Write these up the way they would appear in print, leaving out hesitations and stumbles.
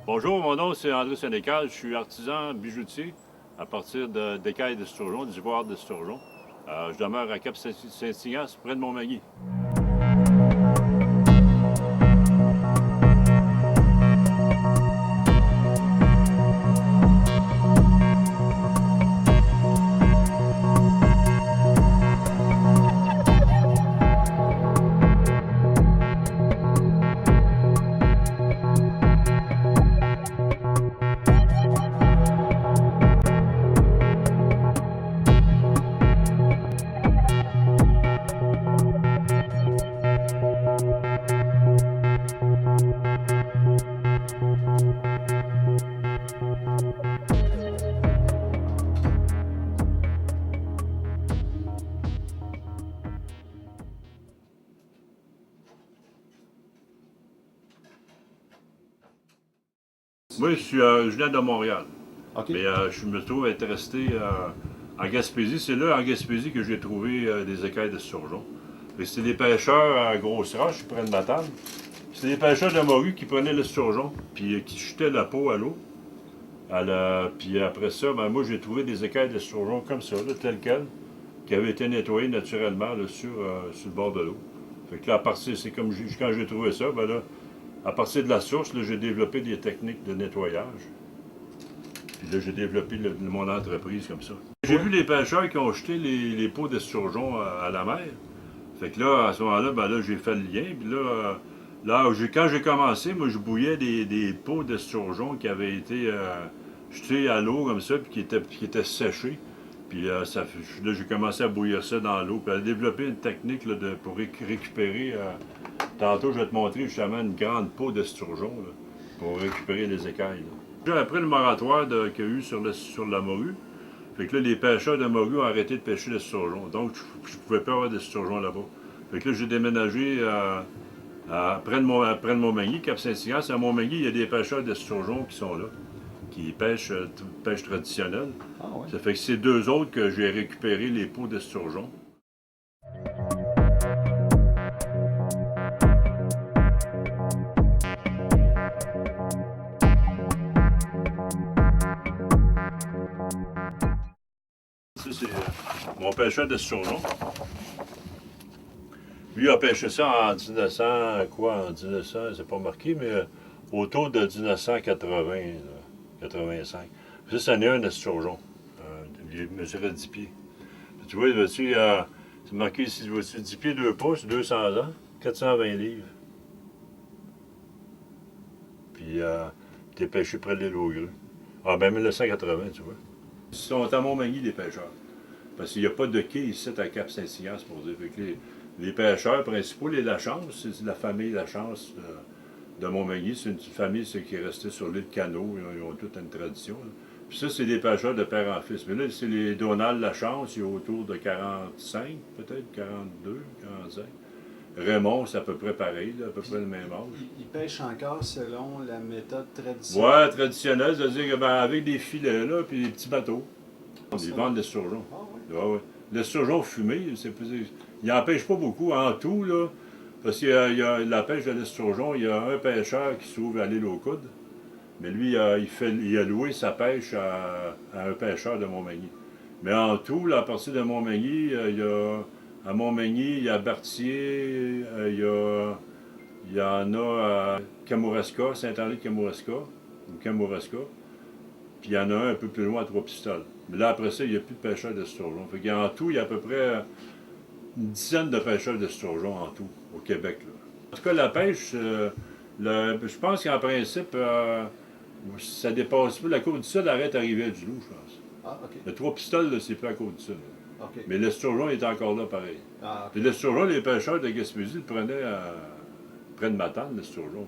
Bonjour, mon nom c'est André Sénécal, je suis artisan bijoutier à partir d'écailles d'esturgeon, d'ivoire d'esturgeon. Je demeure à Cap-Saint-Ignace, près de Montmagny. Moi, je viens de Montréal, OK. mais je me trouve être resté en Gaspésie. C'est là, en Gaspésie, que j'ai trouvé des écailles d'esturgeon. C'était des pêcheurs à grosse roche, près de Matane. C'était des pêcheurs de morue qui prenaient l'esturgeon, puis qui jetaient la peau à l'eau. Puis après ça, ben, moi, j'ai trouvé des écailles d'esturgeon comme ça, là, telles quelles, qui avaient été nettoyées naturellement là, sur le bord de l'eau. Fait que là, à partir, c'est comme quand j'ai trouvé ça, ben là, à partir de la source, là, j'ai développé des techniques de nettoyage. Puis là, j'ai développé mon entreprise comme ça. J'ai vu les pêcheurs qui ont jeté les peaux d'esturgeon à la mer. Fait que là, à ce moment-là, ben là, j'ai fait le lien. Puis là, quand j'ai commencé, moi, je bouillais des peaux d'esturgeon qui avaient été jetées à l'eau comme ça, puis qui étaient séchées. Puis là, j'ai commencé à bouillir ça dans l'eau, puis à développer une technique là, pour récupérer. Tantôt, je vais te montrer justement une grande peau d'esturgeon là, pour récupérer les écailles. Là. Après le moratoire qu'il y a eu sur la morue, fait que là, les pêcheurs de morue ont arrêté de pêcher l'esturgeon. Donc, je ne pouvais pas avoir d'esturgeon là-bas. Fait que là, j'ai déménagé près de Montmagny, Cap-Saint-Ignace. À Montmagny, il y a des pêcheurs d'esturgeon qui sont là, qui pêche traditionnelle. Ah, ouais. Ça fait que c'est d'eux autres que j'ai récupéré les peaux d'esturgeon. Ça, c'est mon pêcheur d'esturgeon. Lui a pêché ça en 1900, quoi, en 1900, c'est pas marqué, mais autour de 1980, là, 85. Ça, c'en est un esturgeon. Il mesurait 10 pieds. Puis tu vois, là-dessus, c'est marqué ici, vois-tu, 10 pieds, 2 pouces, 200 ans, 420 livres. Puis, il était pêché près de l'île aux Grues. Ah, ben 1980, tu vois. Ils sont à Montmagny, les pêcheurs. Parce qu'il n'y a pas de quai ici à Cap-Saint-Ignace, pour dire. Fait que les pêcheurs principaux, les Lachance, c'est la famille Lachance de Montmagny. C'est une famille qui est restée sur l'île Cano. Ils ont toute une tradition. Là. Puis ça, c'est des pêcheurs de père en fils. Mais là, c'est les Donald Lachance, il y a autour de 45, peut-être, 42, 45. Raymond, c'est à peu près pareil, là, à peu près le même âge. Ils pêchent encore selon la méthode traditionnelle. Ouais, traditionnelle, c'est-à-dire que, ben, avec des filets, là, puis des petits bateaux. Ils vendent des l'esturgeon. Ah, ouais. Ouais, ouais. L'esturgeon fumé, il n'en pêche pas beaucoup en tout, là. Parce qu'il y a la pêche de l'esturgeon, il y a un pêcheur qui s'ouvre à l'île aux Coudes. Mais lui, il a loué sa pêche à un pêcheur de Montmagny. Mais en tout, là, à partir de Montmagny, à Montmagny, il y a Berthier, il y en a à Kamouraska, Saint-Henri-de-Kamouraska, ou Kamouraska. Puis il y en a un peu plus loin à Trois-Pistoles. Mais là, après ça, il n'y a plus de pêcheurs d'esturgeon. Fait qu'en tout, il y a à peu près une dizaine de pêcheurs d'esturgeon en tout, au Québec. Là. En tout cas, la pêche, je pense qu'en principe, ça dépasse plus. La Côte-du-Sud arrête à Rivière-du-Loup, je pense. Ah, OK. Le Trois-Pistoles, c'est plus la Côte-du-Sud. OK. Mais l'esturgeon est encore là, pareil. Ah, OK. Puis l'esturgeon, les pêcheurs de Gaspésie le prenaient près de Matane, l'esturgeon.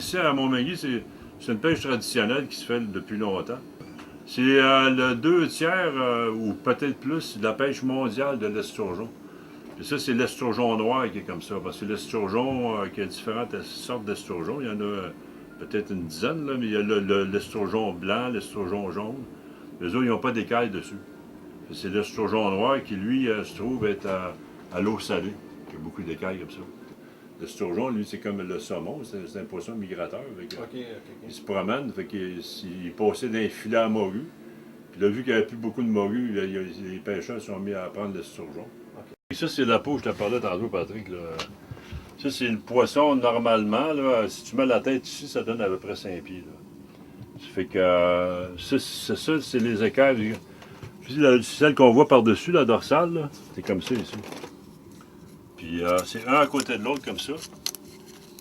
Ici, à Montmagny, c'est une pêche traditionnelle qui se fait depuis longtemps. C'est le 2 tiers, ou peut-être plus, de la pêche mondiale de l'esturgeon. Et ça, c'est l'esturgeon noir qui est comme ça. Parce que l'esturgeon, qui a différentes sortes d'esturgeons, il y en a peut-être une dizaine, là, mais il y a l'esturgeon blanc, l'esturgeon jaune. Les autres, ils n'ont pas d'écailles dessus. C'est l'esturgeon noir qui, lui, se trouve être à l'eau salée. Il y a beaucoup d'écailles comme ça. L'esturgeon, lui, c'est comme le saumon, c'est un poisson migrateur. Il se promène, il passait d'un filet à morue. Puis là, vu qu'il n'y avait plus beaucoup de morue, les pêcheurs se sont mis à prendre l'esturgeon. Et ça, c'est la peau, je te parlais tantôt, Patrick. Là. Ça, c'est le poisson, normalement. Là, si tu mets la tête ici, ça donne à peu près 5 pieds. Là. Ça fait que ça, c'est les écailles. Celle qu'on voit par-dessus, la dorsale, c'est comme ça ici. Puis c'est un à côté de l'autre comme ça.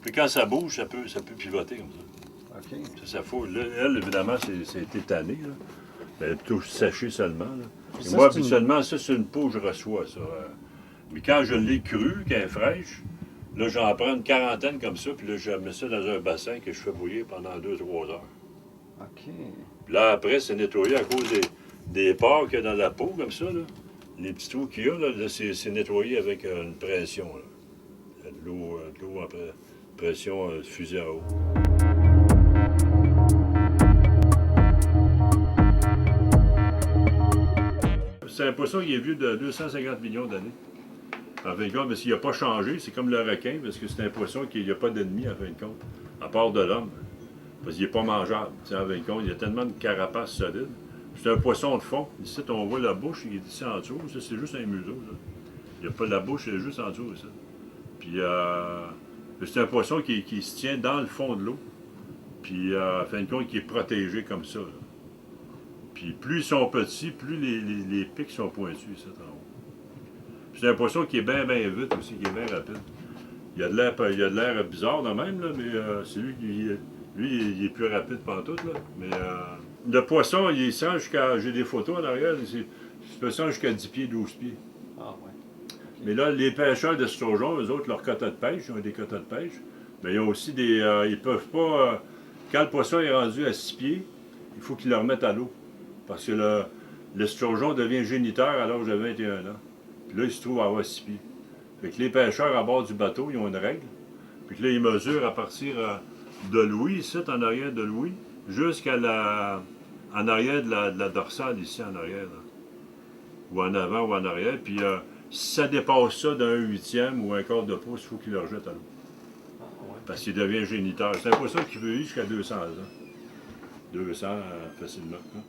Puis quand ça bouge, ça peut pivoter comme ça. OK. Ça faut. Là, elle, évidemment, c'est été tanné. Là. Elle est plutôt séchée seulement. Là. Et Ça, moi, c'est habituellement, ça, c'est une peau que je reçois. Ça. Mais quand je l'ai crue, qu'elle est fraîche, là, j'en prends une quarantaine comme ça, puis là, je mets ça dans un bassin que je fais bouillir pendant 2-3 heures. OK. Puis là, après, c'est nettoyé à cause des pores qu'il y a dans la peau, comme ça. Là. Les petits trous qu'il y a, là, c'est nettoyé avec une pression. Là. De l'eau en pression fusée à eau. C'est un poisson qui est vieux de 250 millions d'années. En fin de compte, parce qu'il n'a pas changé, c'est comme le requin, parce que c'est un poisson qui n'a pas d'ennemi, en fin de compte, à part de l'homme. Parce qu'il n'est pas mangeable. En fin de compte, il y a tellement de carapace solide. C'est un poisson de fond. Ici, on voit la bouche, il est ici en dessous. Ça, c'est juste un museau. Là. Il n'y a pas de la bouche, il est juste en dessous. Ça. Puis, c'est un poisson qui se tient dans le fond de l'eau. Puis, en fin de compte, qui est protégé comme ça. Là. Puis, plus ils sont petits, plus les pics sont pointus, ça, en haut. C'est un poisson qui est bien vite aussi, qui est bien rapide. Il y a de l'air bizarre de même, là, mais c'est lui qui... Lui, il est plus rapide pantoute, là. Mais le poisson, il sent jusqu'à... J'ai des photos en arrière, il peut sent jusqu'à 10 pieds, 12 pieds. Ah, ouais. Okay. Mais là, les pêcheurs d'esturgeon, eux autres, leurs quotas de pêche, ils ont des quotas de pêche. Mais ils ont aussi des... ils peuvent pas... quand le poisson est rendu à 6 pieds, il faut qu'ils le remettent à l'eau. Parce que l'esturgeon devient géniteur à l'âge de 21 ans. Puis là, il se trouve à avoir 6 pieds. Fait que les pêcheurs à bord du bateau, ils ont une règle. Puis là, ils mesurent à partir... de Louis, ici, en arrière de Louis, jusqu'à en arrière de la dorsale, ici, en arrière. Là. Ou en avant ou en arrière. Puis, si ça dépasse ça d'un 1/8 ou un quart de pouce, il faut qu'il le rejette à l'eau. Ah, ouais. Parce qu'il devient géniteur. C'est un poisson qui peut vivre jusqu'à 200 ans. 200 facilement. Hein?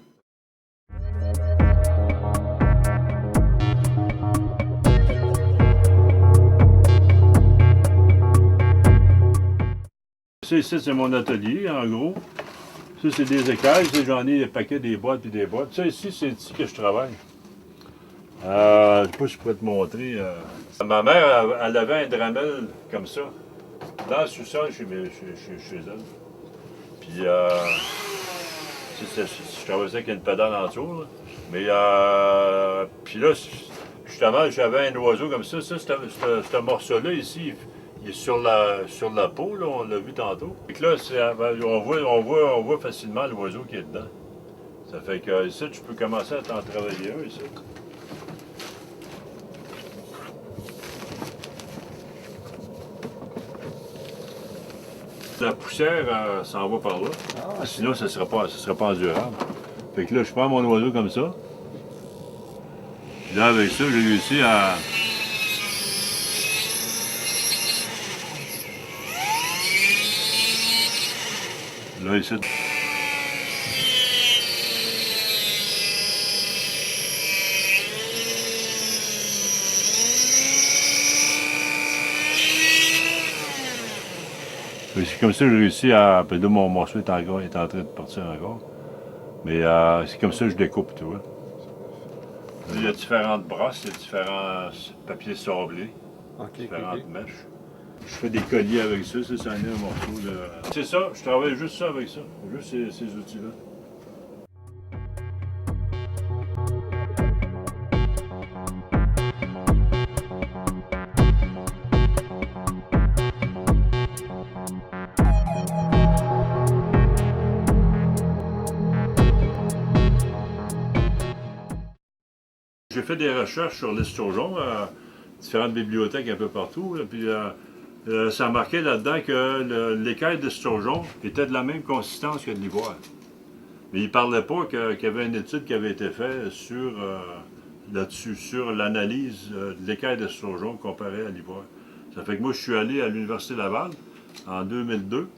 Ça, ici, c'est mon atelier, en gros. Ça, c'est des écailles. J'en ai des paquets, des boîtes puis des boîtes. Ça, ici, c'est ici que je travaille. Je ne sais pas si je pourrais te montrer. Ma mère, elle avait un dramel comme ça, dans le sous-sol chez elle. Puis, je travaillais avec une pédale en dessous. Là. Mais, puis là, justement, j'avais un oiseau comme ça. Ça, ce morceau-là, ici, il est sur la peau, là, on l'a vu tantôt. Et là, on voit facilement l'oiseau qui est dedans. Ça fait que ici, tu peux commencer à t'en travailler un ici. La poussière s'en va par là. Ah, sinon, ça ne serait pas endurable. Fait que là, je prends mon oiseau comme ça. Puis là, avec ça, j'ai réussi à... Là, ici. C'est comme ça que j'ai réussi à... Puis là, mon morceau est en train de partir encore. Mais c'est comme ça que je découpe, tu vois. Il y a différentes brosses, il y a différents papiers sablés, différentes mèches. Je fais des colliers avec ça, ça en est un morceau de... C'est ça, je travaille juste ça avec ça, juste ces outils-là. fait des recherches sur l'esturgeon, différentes bibliothèques un peu partout, là, puis ça marquait là-dedans que l'écaille d'esturgeon était de la même consistance que de l'ivoire. Mais il ne parlait pas qu'il y avait une étude qui avait été faite là-dessus, sur l'analyse de l'écaille d'esturgeon comparée à l'ivoire. Ça fait que moi, je suis allé à l'Université Laval en 2002,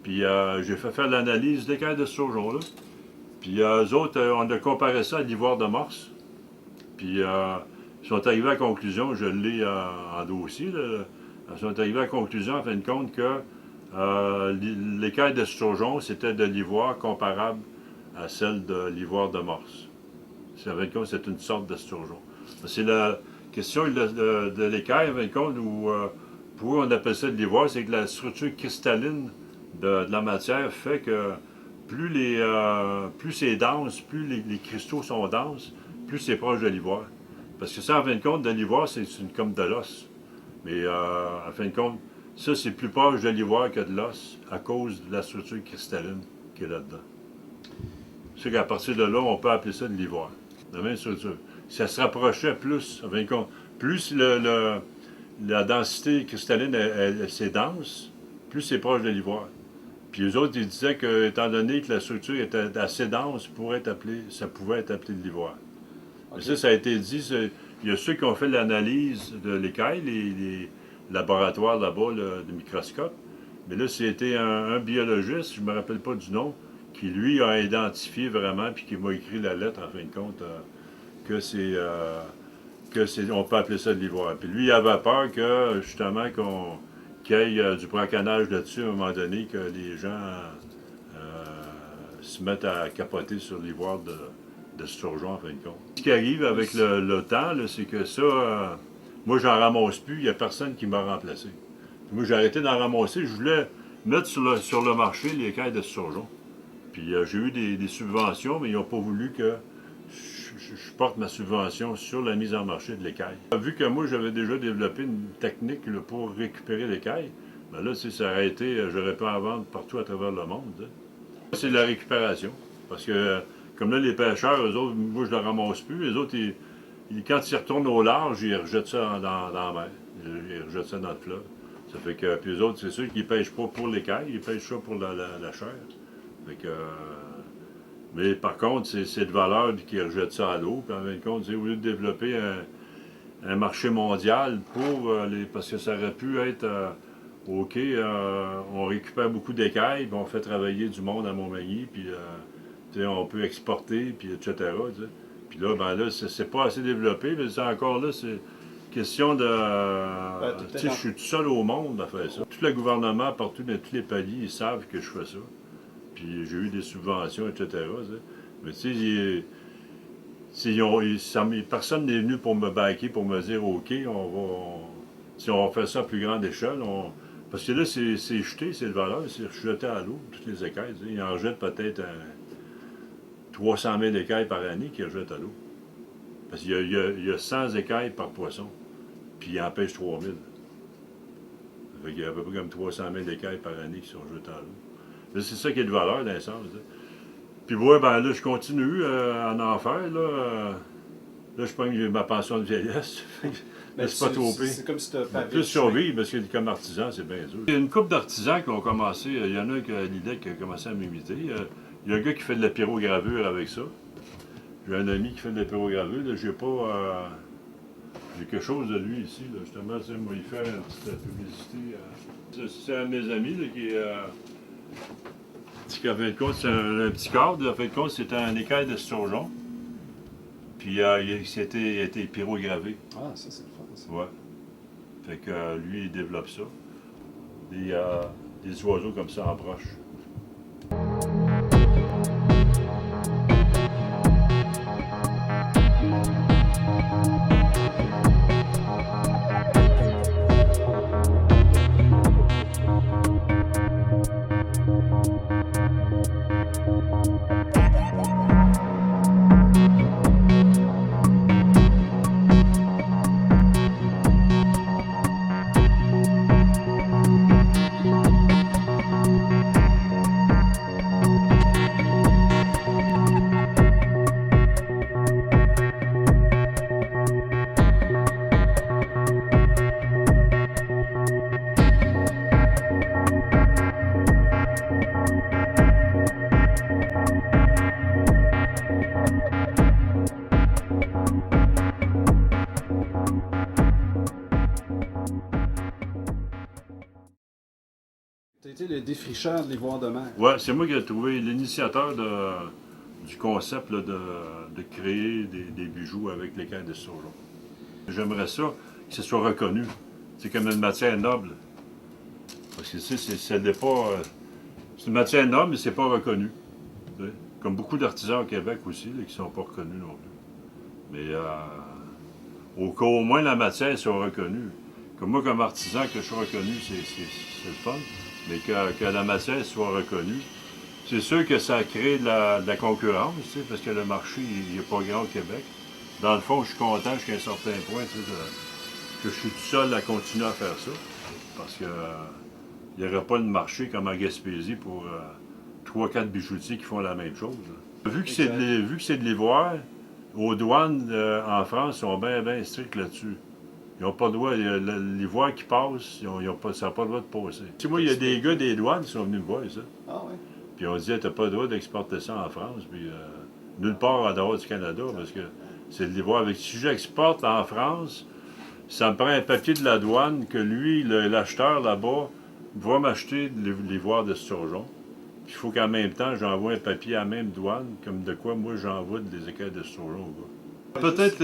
puis j'ai fait faire l'analyse de l'écaille d'esturgeon, là. Puis eux autres, on a comparé ça à l'ivoire de morse. Puis ils sont arrivés à la conclusion, je l'ai en dossier, là, ils sont arrivés à la conclusion, en fin de compte, que l'écaille d'esturgeon, c'était de l'ivoire comparable à celle de l'ivoire de morse. En fin de compte, c'est une sorte d'esturgeon. C'est la question de l'écaille, en fin de compte, où pourquoi on appelle ça de l'ivoire, c'est que la structure cristalline de la matière fait que plus c'est dense, plus les cristaux sont denses, plus c'est proche de l'ivoire. Parce que ça, en fin de compte, de l'ivoire, c'est comme de l'os. Mais en fin de compte, ça, c'est plus proche de l'ivoire que de l'os à cause de la structure cristalline qui est là-dedans. C'est qu'à partir de là, on peut appeler ça de l'ivoire. La même structure. Ça se rapprochait plus, en fin de compte, plus la densité cristalline c'est dense, plus c'est proche de l'ivoire. Puis eux autres, ils disaient que, étant donné que la structure était assez dense, ça pouvait être appelé de l'ivoire. Okay. Ça a été dit, il y a ceux qui ont fait l'analyse de l'écaille, les laboratoires là-bas de microscope. Mais là, c'était un biologiste, je ne me rappelle pas du nom, qui lui a identifié vraiment, puis qui m'a écrit la lettre, en fin de compte, on peut appeler ça de l'ivoire. Puis lui, il avait peur que, justement, qu'il y ait du braconnage là-dessus à un moment donné, que les gens se mettent à capoter sur l'ivoire de sturgeon, en fin de compte. Ce qui arrive avec le temps, c'est que ça, moi, j'en ramasse plus, il n'y a personne qui m'a remplacé. Puis moi, j'ai arrêté d'en ramasser, je voulais mettre sur le marché les écailles de sturgeon. Puis j'ai eu des subventions, mais ils n'ont pas voulu que je porte ma subvention sur la mise en marché de l'écaille. Vu que moi, j'avais déjà développé une technique là, pour récupérer l'écaille, ben là, ça aurait été, j'aurais pu en vendre partout à travers le monde. Hein. C'est la récupération. Parce que, comme là, les pêcheurs, eux autres, moi, je ne le ramasse plus. Les autres, quand ils retournent au large, ils rejettent ça dans la mer. Ils rejettent ça dans le fleuve. Ça fait que, puis les autres, c'est sûr qu'ils ne pêchent pas pour l'écaille, ils pêchent ça pour la chair. Fait que, mais par contre, c'est de valeur qui rejette ça à l'eau. Puis en fin de compte, au lieu de développer un marché mondial parce que ça aurait pu être OK, on récupère beaucoup d'écailles, puis on fait travailler du monde à Montmagny, puis on peut exporter, puis etc. T'sais. Puis là, ben là, c'est pas assez développé, mais c'est encore là, c'est question de. Je suis tout seul au monde à faire ça. Tout le gouvernement, partout dans tous les paliers, ils savent que je fais ça. Puis j'ai eu des subventions, etc. T'sais. Mais tu sais, personne n'est venu pour me baquer, pour me dire OK, si on fait ça à plus grande échelle, parce que là, c'est jeté, c'est de valeur, c'est jeté à l'eau, toutes les écailles. T'sais. Ils en jettent peut-être 300 000 écailles par année qu'ils rejettent à l'eau. Parce qu'il y a 100 écailles par poisson, puis ils en pêchent 3 000. Fait qu'il y a à peu près comme 300 000 écailles par année qui sont jetées à l'eau. C'est ça qui est de valeur dans le sens. Puis ouais, ben là, je continue à en faire. Là, je pense que j'ai ma pension de vieillesse. Mais c'est pas trop pire. C'est comme si tu as plus survivre, parce que comme artisan, c'est bien dur. Il y a une couple d'artisans qui ont commencé. Il y en a un l'idée qui a commencé à m'imiter. Il y a un gars qui fait de la pyrogravure avec ça. J'ai un ami qui fait de la pyrogravure. J'ai pas. J'ai quelque chose de lui ici. Là. Justement, moi, il fait une petite publicité. C'est un de mes amis là, qui en fin de compte, c'est un petit cadre. En fin de compte, c'était un écaille de sturgeon. Puis il a été pyrogravé. Ah, ça, c'est le fun, ça. Ouais. Fait que lui, il développe ça. Des oiseaux comme ça en broche. Tu as été le défricheur de l'ivoire de mer. Ouais, c'est moi qui ai trouvé l'initiateur du concept là, de créer des bijoux avec l'écaille de surgeon. J'aimerais ça que ce soit reconnu. C'est comme une matière noble. Parce que tu sais, c'est une matière noble, mais c'est pas reconnu. Tu sais. Comme beaucoup d'artisans au Québec aussi, là, qui sont pas reconnus non plus. Mais qu'au moins la matière soit reconnue. Comme moi, comme artisan, que je sois reconnu, c'est le fun. Mais que la matière soit reconnue. C'est sûr que ça crée de la concurrence, tu sais, parce que le marché, il n'est pas grand au Québec. Dans le fond, je suis content jusqu'à un certain point, tu sais, que je suis tout seul à continuer à faire ça. Parce que il n'y aurait pas de marché comme en Gaspésie pour 3-4 bijoutiers qui font la même chose. Là. Vu que c'est de l'ivoire, aux douanes en France, ils sont bien stricts là-dessus. Ils n'ont pas le droit, l'ivoire qui passe, ça n'a pas le droit de passer. Tu sais, moi, il y a des gars des douanes qui sont venus me voir, ça. Ah oui? Puis on disait, t'as pas le droit d'exporter ça en France, puis nulle part en dehors du Canada, parce que c'est de l'ivoire. Si j'exporte en France, ça me prend un papier de la douane que lui, l'acheteur là-bas, va m'acheter de l'ivoire de Sturgeon. Puis il faut qu'en même temps, j'envoie un papier à la même douane, comme de quoi moi j'envoie des écailles de Sturgeon au gars. Peut-être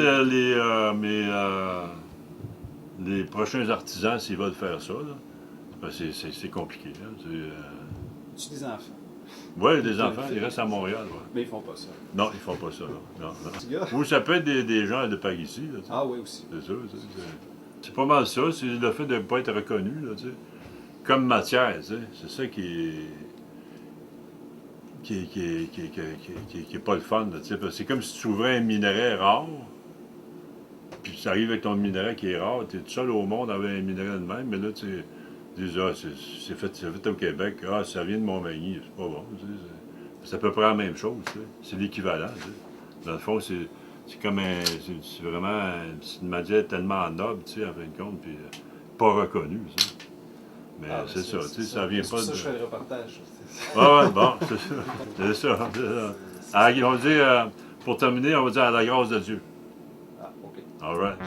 les prochains artisans, s'ils veulent faire ça, là, ben c'est compliqué. Là. Tu des enfants? Oui, des enfants, ils restent à Montréal. Ouais. Mais ils font pas ça. Non, ils font pas ça. Non. Petit gars. Ou ça peut être des gens de par ici. Là, Ah oui, aussi. c'est ça. C'est pas mal ça. C'est le fait de ne pas être reconnu. Là, comme matière. C'est ça qui est pas le fun. C'est comme si tu ouvrais un minerai rare. Puis tu arrives avec ton minerai qui est rare. Tu es tout seul au monde avec un minerai de même. Mais là, tu dis, c'est fait au Québec. Ah, ça vient de Montmagny. C'est pas bon. C'est à peu près la même chose. C'est l'équivalent. Dans le fond, c'est comme c'est vraiment une matière tellement noble, en fin de compte, puis pas reconnue. Mais c'est ça. Ça vient pas de. Ça, je fais le reportage. Ah ouais, bon, c'est ça. C'est ça. Alors, on va dire, pour terminer, on va dire à la grâce de Dieu. Ah, OK. All right.